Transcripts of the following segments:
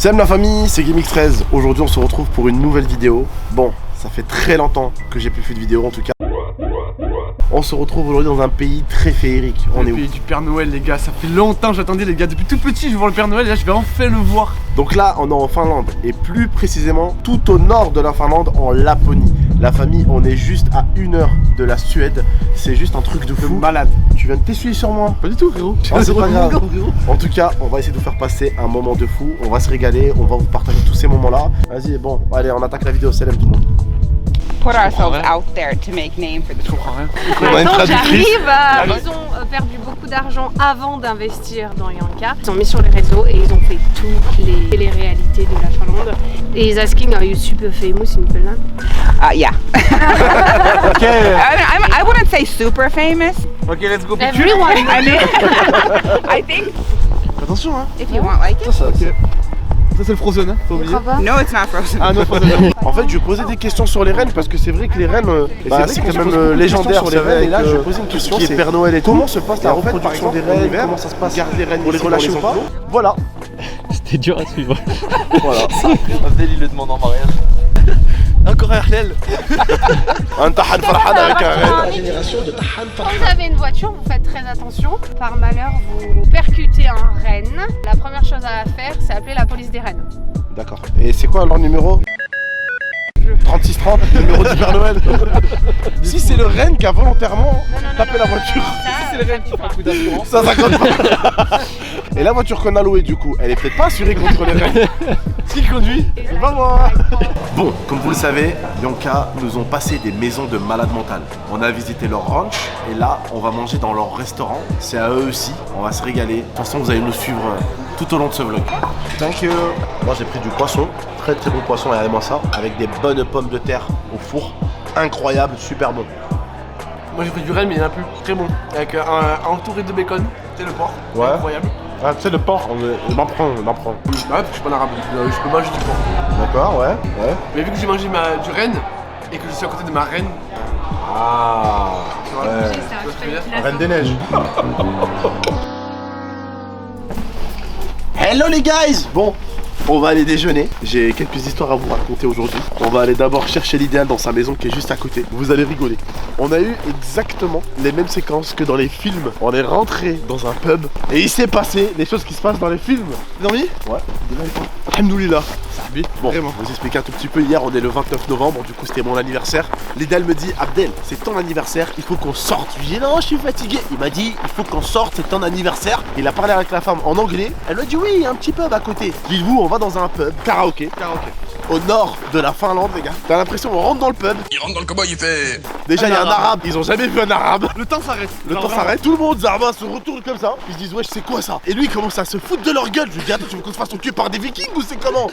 Salut la famille, c'est GameX13. Aujourd'hui on se retrouve pour une nouvelle vidéo. Bon, ça fait très longtemps que j'ai plus fait de vidéo en tout cas. On se retrouve aujourd'hui dans un pays très féerique. On est où? Le pays du Père Noël les gars, ça fait longtemps que j'attendais les gars. Depuis tout petit je vois le Père Noël et là je vais enfin le voir. Donc là on est en Finlande et plus précisément tout au nord de la Finlande en Laponie. La famille, on est juste à 1 heure de la Suède. C'est juste un truc de fou. Malade. Tu viens de t'essuyer sur moi? Pas du tout frérot. Oh, c'est pas grave. En tout cas, on va essayer de vous faire passer un moment de fou. On va se régaler, on va vous partager tous ces moments-là. Vas-y, bon, allez, on attaque la vidéo. Salam tout le monde. Put ourselves out there to make name for the Je comprends rien. Maintenant j'arrive, ils ont perdu beaucoup d'argent avant d'investir dans Yanka. Ils ont mis sur les réseaux et ils ont fait toutes les réalités de la Finlande. Et is asking, are you super famous in Finland? Yeah. Okay. I wouldn't say super famous. Ok, let's go. Everyone. I think Attention hein. if you want like it. Ça, ok. Ça c'est le Frozen hein, faut oublier. No, it's not frozen. Ah non, Frozen. En fait, je vais poser des questions sur les rennes parce que c'est vrai que les rennes, c'est quand même légendaire sur les rennes. Et là, je vais poser une question c'est Père Noël et tout. Comment se passe la reproduction des rennes? Comment ça se passe? Garde les rennes pour les relâcher ou pas? Voilà. C'était dur à suivre. Voilà. Abdel il le demande en mariage. Encore RTL. Un tahan farhan avec un renne. Quand vous avez une voiture, vous faites très attention. Par malheur, vous percutez un renne. La première chose à faire, c'est appeler la police des rennes. D'accord. Et c'est quoi leur numéro? 3630, le numéro du Père Noël. Si c'est le renne qui a volontairement tapé la voiture. C'est le rêve qui fait un coup d'assurance. Ça compte pas. Et la voiture qu'on a louée du coup, elle est peut-être pas assurée contre les rennes. Qui conduit? C'est pas moi. Bon, comme vous le savez, Yanka nous ont passé des maisons de malades mentales. On a visité leur ranch et là, on va manger dans leur restaurant. C'est à eux aussi, on va se régaler. De toute façon, vous allez nous suivre tout au long de ce vlog. Thank you. Moi, j'ai pris du poisson, très très bon poisson, regardez-moi ça, avec des bonnes pommes de terre au four. Incroyable, super bon. Moi j'ai pris du renne mais il y en a plus. Très bon. Avec entouré de bacon. C'est le porc. Ouais. Incroyable. Ah, tu sais, le porc, on en prend. Ouais, parce que je suis pas un arabe. Je peux manger du porc. D'accord, ouais. Mais vu que j'ai mangé du renne et que je suis à côté de ma reine, Ah, tu vois, ouais. tu vois ce que je veux dire? Reine des neiges. Hello les guys. Bon, on va aller déjeuner. J'ai quelques histoires à vous raconter aujourd'hui. On va aller d'abord chercher l'idéal dans sa maison qui est juste à côté. Vous allez rigoler. On a eu exactement les mêmes séquences que dans les films. On est rentré dans un pub et il s'est passé les choses qui se passent dans les films. T'as dormi? Ouais, demain et toi. Alhamdoulilah. Bon, Vraiment. je vais vous expliquer un tout petit peu. Hier, on est le 29 novembre, du coup, c'était mon anniversaire. L'idéal me dit, Abdel, c'est ton anniversaire, il faut qu'on sorte. Je lui dis, non, je suis fatigué. Il m'a dit, il faut qu'on sorte, c'est ton anniversaire. Il a parlé avec la femme en anglais. Elle m'a dit, oui, il y a un petit pub à côté. Dites-vous, on va dans un pub, karaoké, au nord de la Finlande, les gars. T'as l'impression, on rentre dans le pub. Il rentre dans le cowboy, il fait. Déjà, il y a un arabe. Ils ont jamais vu un arabe. Le temps s'arrête. Le temps s'arrête, tout le monde Zarba se retourne comme ça. Ils se disent, wesh, c'est quoi ça? Et lui, il commence à se foutre de leur gueule. Je lui dis, attends, tu veux qu'on se fasse son cul par des vikings ou c'est comment?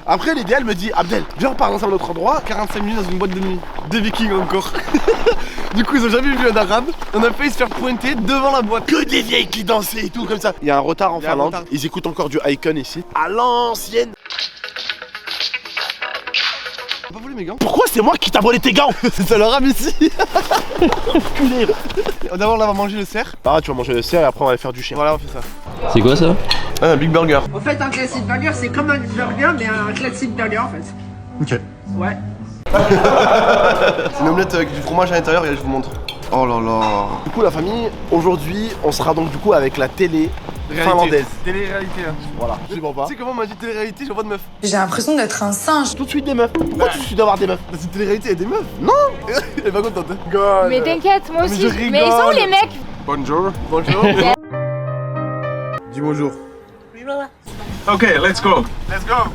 Après, l'idéal me dit, Abdel, viens, on part dans un autre endroit. 45 minutes dans une boîte de nuit. Des vikings encore. Du coup, ils ont jamais vu un arabe. On a failli se faire pointer devant la boîte. Que des vieilles qui dansaient et tout comme ça. Il y a un retard en Il y a un Finlande. retard. Ils écoutent encore du Icon ici. À l'ancienne. T'as pas volé mes gants? Pourquoi c'est moi qui t'a volé tes gants? C'est l'arabe ici. Culé. D'abord, là, on va manger le cerf. Ah, tu vas manger le cerf et après on va aller faire du chien. Voilà, on fait ça. C'est quoi ça? Un Big Burger. En fait, un classic burger, c'est comme un burger, mais un classic burger en fait. Ok. Ouais. C'est une omelette avec du fromage à l'intérieur et je vous montre. Oh là là. Du coup, la famille, aujourd'hui, on sera donc du coup avec la télé finlandaise. Télé-réalité. Hein. Voilà. Je comprends pas. Tu sais comment on m'a dit télé-réalité? Je vois de meuf. J'ai l'impression d'être un singe. Tout de suite des meufs. Pourquoi tout de suite d'avoir des meufs? Dans une télé-réalité, il y a des meufs. Non. Elle est pas contente. Hein. Mais t'inquiète, moi Mais aussi. je rigole. Mais ils sont où les mecs? Bonjour. Bonjour. Dis bonjour. Ok, let's go. Let's go.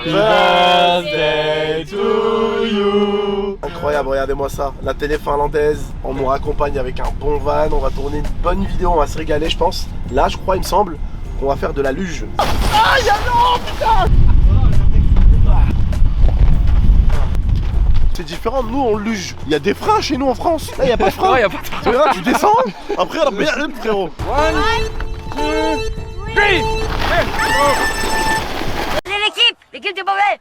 Birthday to you. Incroyable, regardez-moi ça. La télé finlandaise, on nous raccompagne avec un bon van. On va tourner une bonne vidéo, on va se régaler, je pense. Là, je crois, il me semble, qu'on va faire de la luge. Ah, y'a non, putain. C'est différent, nous on luge. Il y a des freins chez nous en France. Là, il y a pas de frein. Ouais, y a pas de Tu vois, tu descends. Après, on a bien le frérot. L'équipe du mauvais.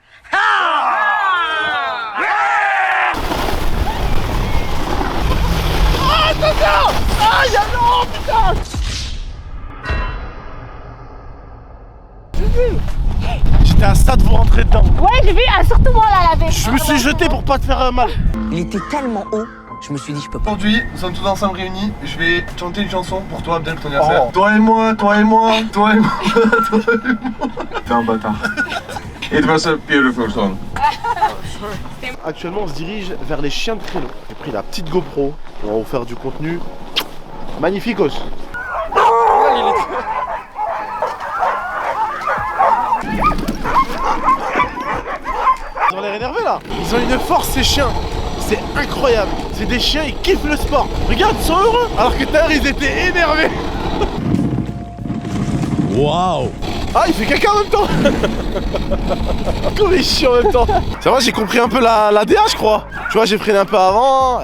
Attention. Ah, y'a non, putain. J'étais à ça de vous rentrer dedans. Ouais, j'ai vu, surtout moi là, la Je me suis jeté pour pas te faire mal. Il était tellement haut, je me suis dit je peux pas. Aujourd'hui, nous sommes tous ensemble réunis. Je vais chanter une chanson pour toi, Abdel, pour ton anniversaire. Toi et moi, toi et moi, toi et moi, toi et moi. T'es un bâtard. It was a beautiful song. Actuellement, on se dirige vers les chiens de traîneau. J'ai pris la petite GoPro. On va vous faire du contenu magnificos. Ils ont l'air énervés là. Ils ont une force ces chiens. C'est incroyable. C'est des chiens, ils kiffent le sport. Regarde, ils sont heureux. Alors que tout à l'heure, ils étaient énervés. Waouh. Ah, il fait caca en même temps. Comme les chiens en même temps. Ça va, j'ai compris un peu la DA, je crois. Tu vois, j'ai freiné un peu avant.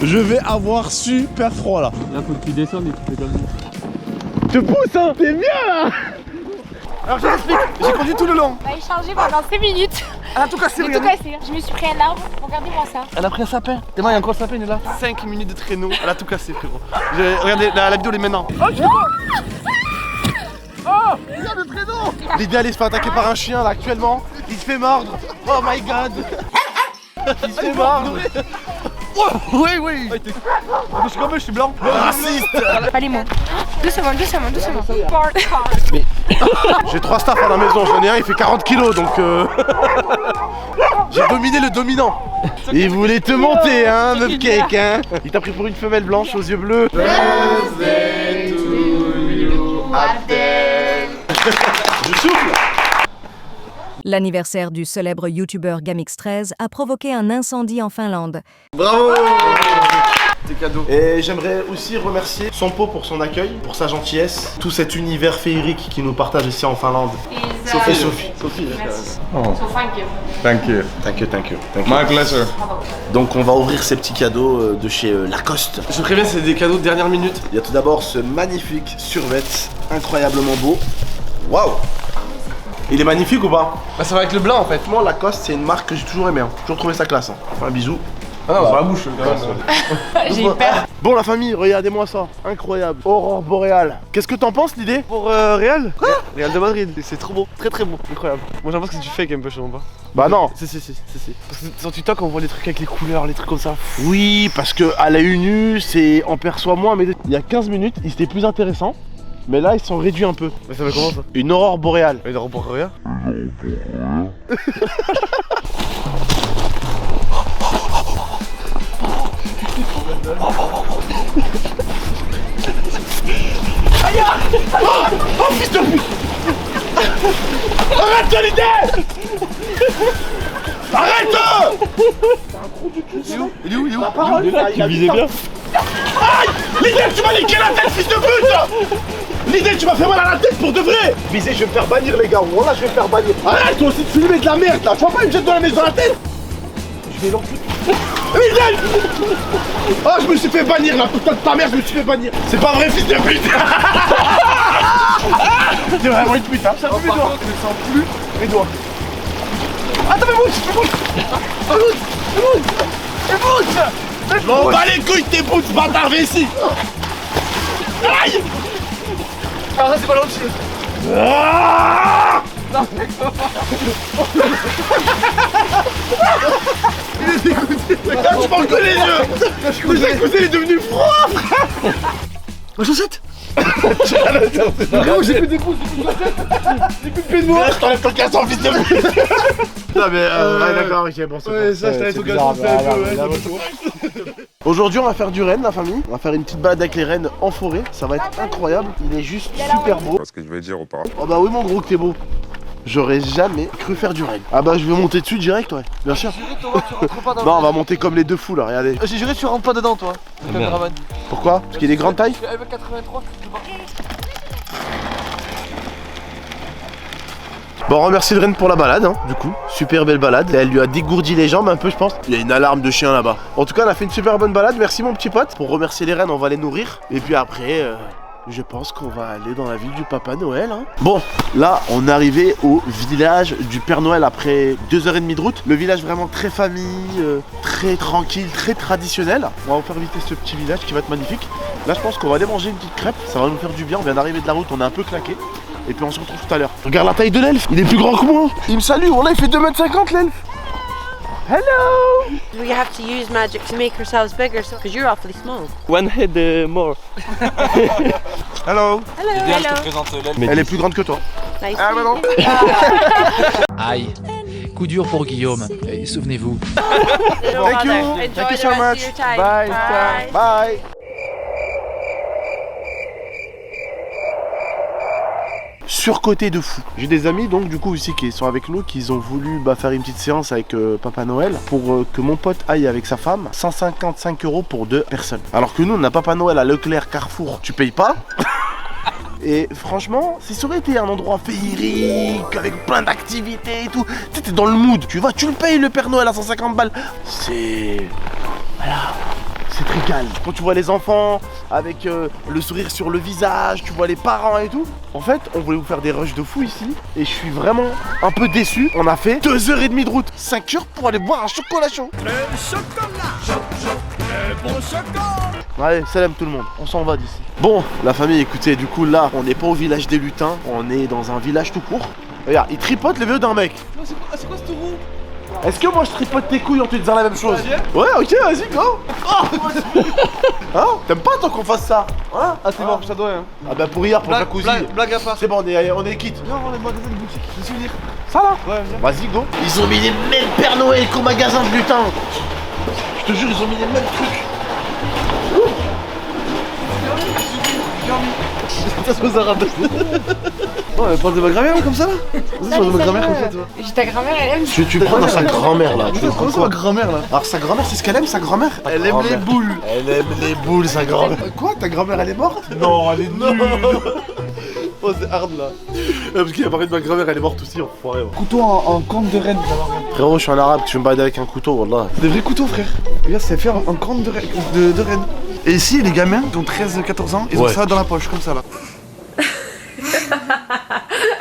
Je vais avoir super froid là. Là, faut que tu descendes et tu fais comme ça. Te pousse, hein. T'es bien là. Alors je t'explique, j'ai conduit tout le long. On va échanger pendant 5 minutes. Elle a tout cassé, J'ai tout regardez. cassé. Je me suis pris un arbre. Regardez-moi ça. Elle a pris un sapin. T'es moi, il y a encore un sapin, il est là. 5 minutes de traîneau, elle a tout cassé, frérot. Regardez, la vidéo, elle est maintenant. Oh, regarde le traîneau. L'idéal, il se fait attaquer par un chien là actuellement. Il se fait mordre. Oh my god. Il se fait mordre. Oui, oui. Je suis comme eux, je suis blanc. Raciste. Pas les mots. Doucement, doucement, doucement. J'ai 3 staffs à la maison, j'en ai un, il fait 40 kilos donc j'ai dominé le dominant. Il voulait te monter, hein, meuf cake, hein. Il t'a pris pour une femelle blanche aux yeux bleus. Birthday to you, Abdel. Je souffle. L'anniversaire du célèbre youtubeur Gamix13 a provoqué un incendie en Finlande. Bravo. Tes cadeaux. Et j'aimerais aussi remercier Sompo pour son accueil, pour sa gentillesse, tout cet univers féerique qui nous partage ici en Finlande. Et Sophie. Merci. Oh, So thank you. thank you. Thank you. My pleasure. Donc on va ouvrir ces petits cadeaux de chez Lacoste. Je préviens, c'est des cadeaux de dernière minute. Il y a tout d'abord ce magnifique survêt, incroyablement beau. Waouh! Il est magnifique ou pas? Bah, ça va avec le blanc en fait. Moi, Lacoste, c'est une marque que j'ai toujours aimé. Toujours trouvé ça classe. Enfin, un bisou. Ah non, sur la bouche quand même. J'ai eu peur. Bon, la famille, regardez-moi ça. Incroyable. Aurore boréale. Qu'est-ce que t'en penses, l'idée? Pour Real? Quoi? Real de Madrid. C'est trop beau. Très très beau. Incroyable. Moi, j'en pense que c'est du fake un peu, je sais pas. Bah non. Si. Parce que sur TikTok, on voit les trucs avec les couleurs, les trucs comme ça. Oui, parce que à l'œil nu, c'est on perçoit moins. Mais il y a 15 minutes, ils étaient plus intéressants. Mais là, ils sont réduits un peu. Mais ça fait comment ça? Une aurore boréale. Il dort pour Real? Oh, fils de pute! Arrête l'idée! Arrête! Il est où? Tu visais bien. Aïe! L'idée, tu m'as niqué la tête, fils de pute! L'idée, tu m'as fait mal à la tête pour de vrai! Visez, je vais me faire bannir, les gars. Voilà, je vais me faire bannir. Arrête, toi aussi, de filmer de la merde là. Tu vois pas une jette de la neige dans la tête? Je vais l'enculer. L'idée! Oh, je me suis fait bannir là. Putain de ta mère, je me suis fait bannir. C'est pas vrai, fils de pute! C'est vraiment une pute, hein. Ça pue mes doigts. Je sens plus Mes doigts. Attends, mais bouge! Je m'en bats les couilles de tes boots, bâtard, viens ici! Aïe! Ah, ça c'est pas l'autre. Ah! Il est dégoûté! Regarde, tu m'en connais les yeux! Le jacuzzi est devenu froid, frère! Ma chaussette! J'ai plus des pouces, j'ai plus de pieds de moi! Je t'enlève ton casson, fils de pute! Non mais ouais, d'accord, ok, bon c'est bon. Ouais, ça, je t'avais tout cassé, c'est un peu, ouais. Aujourd'hui on va faire du renne la famille, on va faire une petite balade avec les rennes en forêt, ça va être incroyable, il est juste super beau. Ce que je vais dire auparavant. Oh bah oui mon gros que t'es beau. J'aurais jamais cru faire du renne. Ah bah je vais monter dessus direct ouais, bien sûr. Non on va monter comme les deux fous là, regardez. J'ai juré que tu rentres pas dedans toi. Pourquoi? Parce qu'il y a des grandes tailles? Je suis avec 83. Bon, on remercie le renne pour la balade, hein, du coup. Super belle balade. Elle lui a dégourdi les jambes un peu, je pense. Il y a une alarme de chien là-bas. En tout cas, on a fait une super bonne balade. Merci, mon petit pote. Pour remercier les rennes, on va les nourrir. Et puis après, je pense qu'on va aller dans la ville du Papa Noël. Hein. Bon, là, on est arrivé au village du Père Noël après 2h30 de route. Le village vraiment très famille, très tranquille, très traditionnel. On va vous faire visiter ce petit village qui va être magnifique. Là, je pense qu'on va aller manger une petite crêpe. Ça va nous faire du bien. On vient d'arriver de la route, on est un peu claqué. Et puis on se retrouve tout à l'heure. Regarde la taille de l'elfe, il est plus grand que moi. Il me salue, on il fait 2,50 m l'elfe. Hello! We have to use magic to make ourselves bigger, so because you're awfully small. One head more. Hello! Hello. Je te présente l'elfe. Elle est plus grande que toi. Nice. Ah bah non. Aïe, coup dur pour Guillaume. Et souvenez-vous. Thank you. Thank you so much. Bye. Bye. Surcoté de fou. J'ai des amis donc du coup ici qui sont avec nous, qui ont voulu faire une petite séance avec Papa Noël pour que mon pote aille avec sa femme. 155 € pour 2 personnes. Alors que nous on a Papa Noël à Leclerc, Carrefour, tu payes pas. Et franchement, si ça aurait été un endroit féerique, avec plein d'activités et tout, tu sais, t'es dans le mood, tu vas, tu le payes le Père Noël à 150 balles. C'est... Voilà. C'est très calme. Quand tu vois les enfants avec le sourire sur le visage, tu vois les parents et tout. En fait, on voulait vous faire des rushs de fou ici. Et je suis vraiment un peu déçu. On a fait 2h30 de route, 5 heures pour aller boire un chocolat chaud. Le chocolat, le bon chocolat. Allez, salam tout le monde, on s'en va d'ici. Bon, la famille, écoutez, du coup là, on n'est pas au village des lutins, on est dans un village tout court. Regarde, il tripote les vieux d'un mec. C'est quoi ce taureau? Est-ce que moi je tripote tes couilles en te disant la même chose? Ouais, ok, vas-y, go. Oh. Hein? T'aimes pas toi qu'on fasse ça? Hein? Ah c'est bon, ça doit hein. Ah bah pour hier, pour jacuzzi. Blague à part. C'est bon, on est quitte. Viens voir les magasins de boutique, de souvenirs. Ça là? Ouais, viens. Vas-y, go. Ils ont mis les mêmes Père Noël qu'au magasin de lutin. Je te jure, ils ont mis les mêmes trucs. Ça se arabes. Non, elle parle de ma grand-mère comme ça là. Vas-y, parle de ma grand-mère comme ça, tu vois. Ta grand-mère, elle aime. Tu prends dans sa grand-mère là. Tu Comment ça, ma grand-mère là? Alors sa grand-mère, c'est ce qu'elle aime, sa grand-mère? Elle aime les boules. Elle aime les boules, sa grand-mère. Quoi? Ta grand-mère elle est morte? Non, elle est nulle. Oh, c'est hard là. Parce qu'il a parlé de ma grand-mère, elle est morte aussi, enfoiré. Couteau en corne de reine, ça va rien. Frérot, je suis un arabe, tu veux me balader avec un couteau, wallah. C'est des vrais couteaux, frère. Regarde, c'est fait en corne de reine. Et ici, les gamins qui ont 13-14 ans, ils ont ça dans la poche, comme ça là.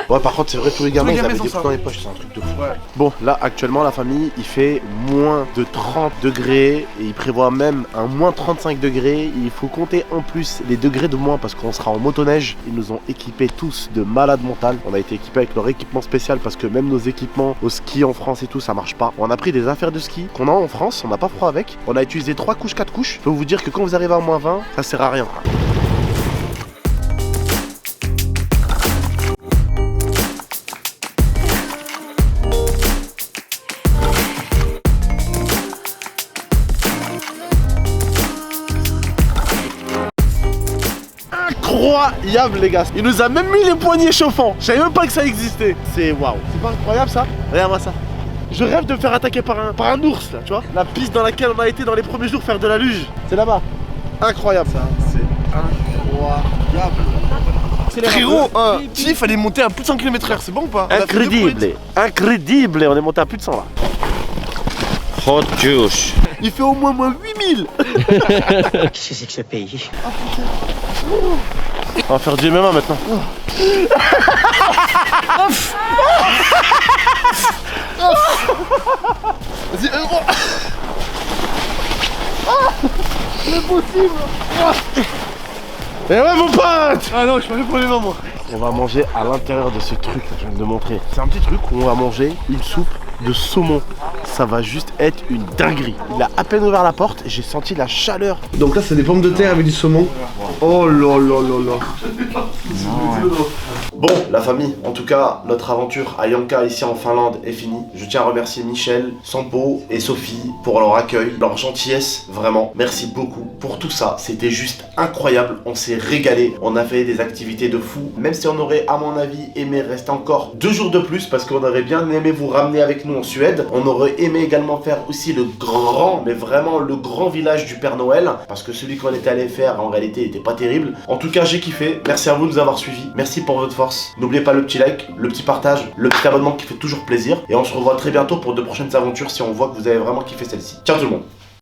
Ouais, par contre, c'est vrai, tous les gamins, ils avaient des ont coups ça. dans les poches, c'est un truc de fou. Ouais. Bon, là, actuellement, la famille, il fait moins de 30 degrés et il prévoit même un moins 35 degrés. Il faut compter en plus les degrés de moins parce qu'on sera en motoneige. Ils nous ont équipés tous de malades mentales. On a été équipés avec leur équipement spécial parce que même nos équipements au ski en France et tout, ça marche pas. On a pris des affaires de ski qu'on a en France, on n'a pas froid avec. On a utilisé 3 couches, 4 couches. Je peux vous dire que quand vous arrivez à moins 20, ça sert à rien. Incroyable les gars, il nous a même mis les poignets chauffants. Je savais même pas que ça existait. C'est waouh, c'est pas incroyable ça? Regarde-moi ça. Je rêve de me faire attaquer par un ours là, tu vois. La piste dans laquelle on a été dans les premiers jours faire de la luge, c'est là-bas. Incroyable ça, c'est incroyable. Frérot, Tiff fallait monter à plus de 100 km/h, c'est bon ou pas? Incroyable, incroyable, on est monté à plus de 100 là. Hot juice. Il fait au moins 8000. Qu'est-ce que c'est que ce pays? On va faire du MMA maintenant. Vas-y, C'est possible. Et ouais mon pote. Ah non, je peux plus pour les mains moi. On va manger à l'intérieur de ce truc là, je viens de montrer. C'est un petit truc où on va manger une soupe de saumon. Ça va juste être une dinguerie. Il a à peine ouvert la porte, j'ai senti la chaleur. Donc là, c'est des pommes de terre avec du saumon. Oh là là là là. Bon, la famille, en tout cas, notre aventure à Janka ici en Finlande est finie. Je tiens à remercier Michel, Sampo et Sophie pour leur accueil, leur gentillesse, vraiment. Merci beaucoup pour tout ça. C'était juste incroyable. On s'est régalé. On a fait des activités de fou. Même si on aurait, à mon avis, aimé rester encore 2 jours de plus parce qu'on aurait bien aimé vous ramener avec nous en Suède. On aurait aimé également faire aussi le grand, mais vraiment le grand village du Père Noël parce que celui qu'on était allé faire en réalité était pas terrible. En tout cas, j'ai kiffé. Merci à vous de nous avoir suivis. Merci pour votre force. N'oubliez pas le petit like, le petit partage, le petit abonnement qui fait toujours plaisir. Et on se revoit très bientôt pour de prochaines aventures si on voit que vous avez vraiment kiffé celle-ci. Ciao tout le monde.